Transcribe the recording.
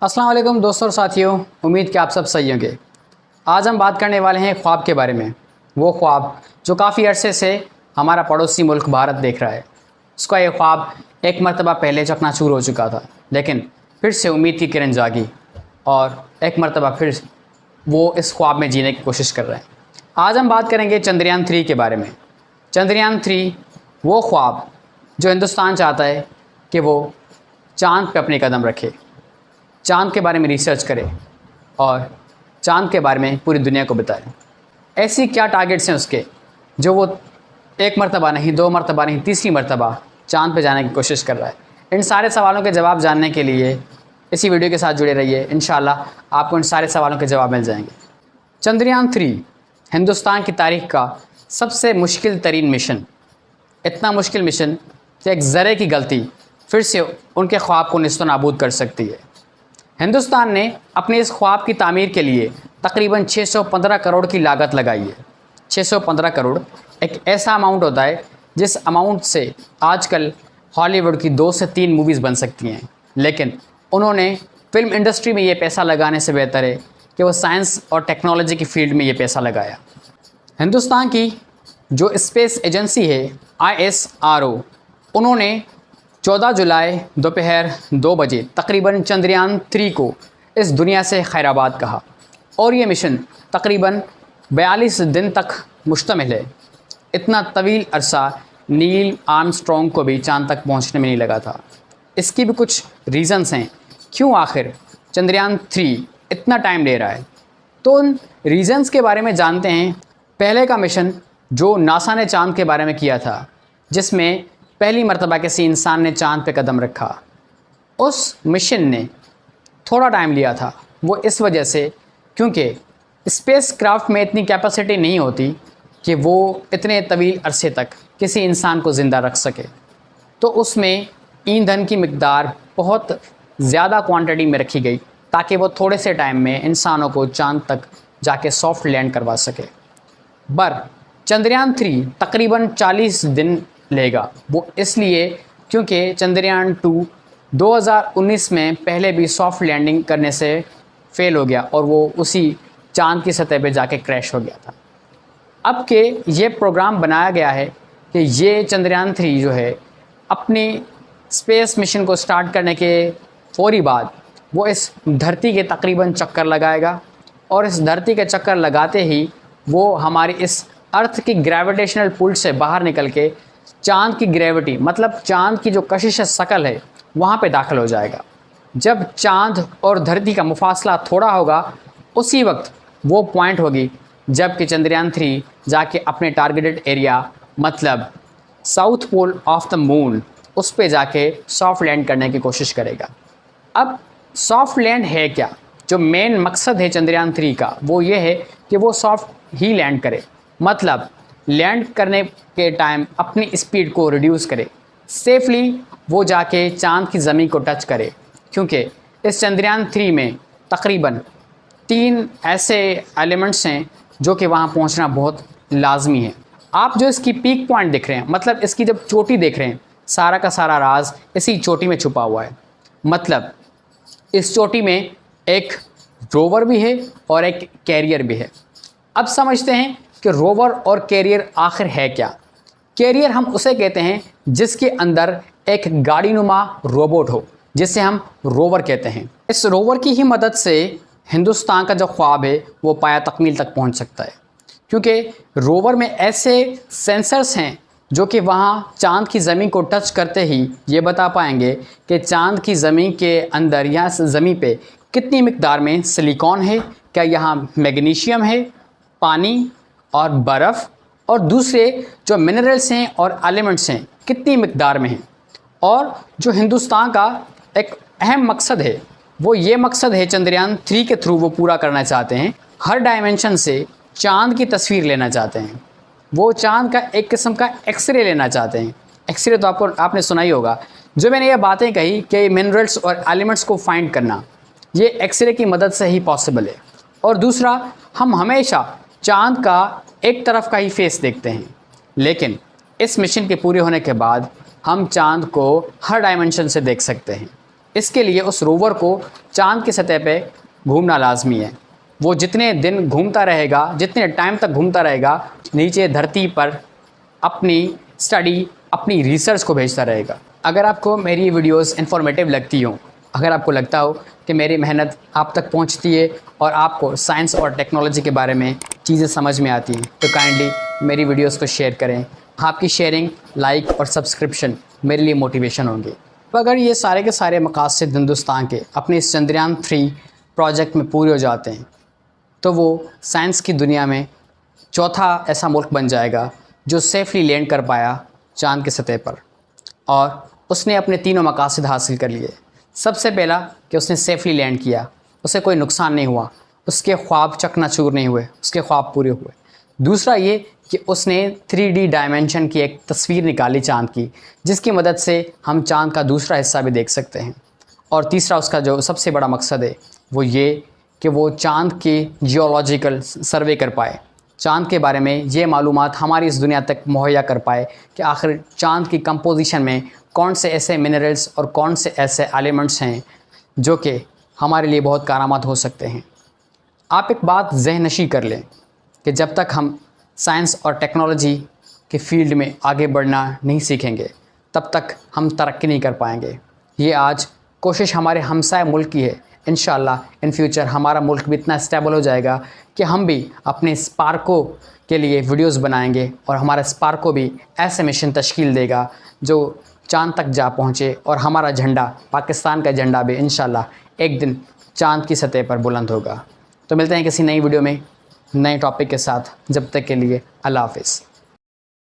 अस्सलाम वालेकुम दोस्तों और साथियों, उम्मीद कि आप सब सही होंगे। आज हम बात करने वाले हैं ख्वाब के बारे में। वो ख्वाब जो काफ़ी अरसे से हमारा पड़ोसी मुल्क भारत देख रहा है। उसका ये ख्वाब एक मरतबा पहले चकनाचूर हो चुका था, लेकिन फिर से उम्मीद की किरण जागी और एक मरतबा फिर वो इस ख्वाब में जीने की कोशिश कर रहे हैं। आज हम बात करेंगे चंद्रयान 3 के बारे में। चंद्रयान 3 वो ख्वाब जो हिंदुस्तान चाहता है कि वो चाँद पे अपने कदम रखे, चाँद के बारे में रिसर्च करे और चाँद के बारे में पूरी दुनिया को बताए। ऐसी क्या टारगेट्स हैं उसके जो वो एक मरतबा नहीं, दो मरतबा नहीं, तीसरी मरतबा चाँद पे जाने की कोशिश कर रहा है। इन सारे सवालों के जवाब जानने के लिए इसी वीडियो के साथ जुड़े रहिए। इंशाल्लाह आपको इन सारे सवालों के जवाब मिल जाएंगे। चंद्रयान 3 हिंदुस्तान की तारीख़ का सबसे मुश्किल तरीन मिशन। इतना मुश्किल मिशन कि एक ज़रे की गलती फिर से उनके ख्वाब को निस्तो नाबूद कर सकती है। हिंदुस्तान ने अपने इस ख्वाब की तामीर के लिए तकरीबन 615 करोड़ की लागत लगाई है। 615 करोड़ एक ऐसा अमाउंट होता है जिस अमाउंट से आजकल हॉलीवुड की 2 से 3 मूवीज़ बन सकती हैं, लेकिन उन्होंने फ़िल्म इंडस्ट्री में ये पैसा लगाने से बेहतर है कि वो साइंस और टेक्नोलॉजी की फ़ील्ड में ये पैसा लगाया। हिंदुस्तान की जो स्पेस एजेंसी है ISRO, उन्होंने 14 जुलाई दोपहर 2 बजे तकरीबन चंद्रयान 3 को इस दुनिया से खैराबाद कहा और ये मिशन तकरीबन 42 दिन तक मुश्तमिल है। इतना तवील अरसा नील आर्मस्ट्रॉन्ग को भी चाँद तक पहुंचने में नहीं लगा था। इसकी भी कुछ रीज़न्स हैं क्यों आखिर चंद्रयान 3 इतना टाइम ले रहा है। तो उन रीज़न्स के बारे में जानते हैं। पहले का मिशन जो नासा ने चाँद के बारे में किया था, जिसमें पहली मरतबा किसी इंसान ने चाँद पे कदम रखा, उस मिशन ने थोड़ा टाइम लिया था। वो इस वजह से क्योंकि स्पेस क्राफ्ट में इतनी कैपेसिटी नहीं होती कि वो इतने तवील अरसे तक किसी इंसान को ज़िंदा रख सके। तो उसमें ईंधन की मिकदार बहुत ज़्यादा क्वांटिटी में रखी गई ताकि वो थोड़े से टाइम में इंसानों को चाँद तक जाके सॉफ्ट लैंड करवा सके। पर चंद्रयान 3 तकरीबन 40 दिन लेगा। वो इसलिए क्योंकि चंद्रयान 2 2019 में पहले भी सॉफ्ट लैंडिंग करने से फेल हो गया और वो उसी चाँद की सतह पे जाके क्रैश हो गया था। अब के ये प्रोग्राम बनाया गया है कि ये चंद्रयान 3 जो है अपनी स्पेस मिशन को स्टार्ट करने के फ़ौरी बाद वो इस धरती के तकरीबन चक्कर लगाएगा और इस धरती के चक्कर लगाते ही वो हमारी इस अर्थ की ग्रेविटेशनल पुल से बाहर निकल के चाँद की ग्रेविटी, मतलब चाँद की जो कशिश शकल है, वहाँ पे दाखिल हो जाएगा। जब चाँद और धरती का मुफासला थोड़ा होगा, उसी वक्त वो पॉइंट होगी जबकि चंद्रयान 3 जाके अपने टारगेटेड एरिया, मतलब south pole of the moon, उस पे जाके सॉफ्ट लैंड करने की कोशिश करेगा। अब सॉफ्ट लैंड है क्या? जो मेन मकसद है चंद्रयान 3 का वो ये है कि वो सॉफ्ट ही लैंड करे, मतलब लैंड करने के टाइम अपनी स्पीड को रिड्यूस करे, सेफली वो जाके चाँद की ज़मीन को टच करे। क्योंकि इस चंद्रयान 3 में तकरीबन 3 ऐसे एलिमेंट्स हैं जो कि वहाँ पहुँचना बहुत लाजमी है। आप जो इसकी पीक पॉइंट देख रहे हैं, मतलब इसकी जब चोटी देख रहे हैं, सारा का सारा राज इसी चोटी में छुपा हुआ है। मतलब इस चोटी में एक रोवर भी है और एक कैरियर भी है। अब समझते हैं कि रोवर और कैरियर आखिर है क्या। कैरियर हम उसे कहते हैं जिसके अंदर एक गाड़ीनुमा रोबोट हो, जिसे हम रोवर कहते हैं। इस रोवर की ही मदद से हिंदुस्तान का जो ख्वाब है वो पाया तकमील तक पहुंच सकता है, क्योंकि रोवर में ऐसे सेंसर्स हैं जो कि वहाँ चाँद की ज़मीन को टच करते ही ये बता पाएंगे कि चाँद की ज़मीन के अंदर या ज़मीन पे कितनी मिकदार में सिलिकॉन है, क्या यहाँ मैग्नीशियम है, पानी और बर्फ़ और दूसरे जो मिनरल्स हैं और एलिमेंट्स हैं कितनी मिकदार में हैं। और जो हिंदुस्तान का एक अहम मकसद है वो ये मकसद है चंद्रयान 3 के थ्रू वो पूरा करना चाहते हैं। हर डायमेंशन से चाँद की तस्वीर लेना चाहते हैं। वो चाँद का एक किस्म का एक्सरे लेना चाहते हैं। एक्सरे तो आपने सुना ही होगा। जो मैंने ये बातें कही कि मिनरल्स और एलिमेंट्स को फाइंड करना, ये एक्सरे की मदद से ही पॉसिबल है। और दूसरा, हम हमेशा चाँद का एक तरफ का ही फेस देखते हैं, लेकिन इस मिशन के पूरे होने के बाद हम चाँद को हर डायमेंशन से देख सकते हैं। इसके लिए उस रोवर को चाँद की सतह पे घूमना लाजमी है। वो जितने दिन घूमता रहेगा, जितने टाइम तक घूमता रहेगा, नीचे धरती पर अपनी स्टडी, अपनी रिसर्च को भेजता रहेगा। अगर आपको मेरी वीडियोस इन्फॉर्मेटिव लगती हो, अगर आपको लगता हो कि मेरी मेहनत आप तक पहुंचती है और आपको साइंस और टेक्नोलॉजी के बारे में चीज़ें समझ में आती हैं, तो काइंडली मेरी वीडियोस को शेयर करें। आपकी शेयरिंग, लाइक और सब्सक्रिप्शन मेरे लिए मोटिवेशन होंगे। तो अगर ये सारे के सारे मकासद हिंदुस्तान के अपने इस चंद्रयान 3 प्रोजेक्ट में पूरे हो जाते हैं, तो वो साइंस की दुनिया में चौथा ऐसा मुल्क बन जाएगा जो सेफली लैंड कर पाया चाँद की सतह पर, और उसने अपने तीनों मकासद हासिल कर लिए। सबसे पहला कि उसने सेफली लैंड किया, उसे कोई नुकसान नहीं हुआ, उसके ख्वाब चकनाचूर नहीं हुए, उसके ख्वाब पूरे हुए। दूसरा ये कि उसने 3D डायमेंशन की एक तस्वीर निकाली चाँद की, जिसकी मदद से हम चाँद का दूसरा हिस्सा भी देख सकते हैं। और तीसरा उसका जो सबसे बड़ा मकसद है वो ये कि वो चाँद के जियोलॉजिकल सर्वे कर पाए, चाँद के बारे में ये मालूमात हमारी इस दुनिया तक मुहैया कर पाए कि आखिर चाँद की कंपोजिशन में कौन से ऐसे मिनरल्स और कौन से ऐसे एलिमेंट्स हैं जो कि हमारे लिए बहुत कारआमद हो सकते हैं। आप एक बात ज़हननशी कर लें कि जब तक हम साइंस और टेक्नोलॉजी के फील्ड में आगे बढ़ना नहीं सीखेंगे, तब तक हम तरक्की नहीं कर पाएंगे। ये आज कोशिश हमारे हमसाय मुल्क की है। इंशाअल्लाह इन फ्यूचर हमारा मुल्क भी इतना स्टेबल हो जाएगा कि हम भी अपने स्पार्को के लिए वीडियोस बनाएंगे और हमारा स्पार्को भी ऐसे मिशन तश्कील देगा जो चाँद तक जा पहुँचे, और हमारा झंडा, पाकिस्तान का झंडा भी इंशाअल्लाह एक दिन चाँद की सतह पर बुलंद होगा। तो मिलते हैं किसी नई वीडियो में नए टॉपिक के साथ। जब तक के लिए अल्लाह हाफ़िज़।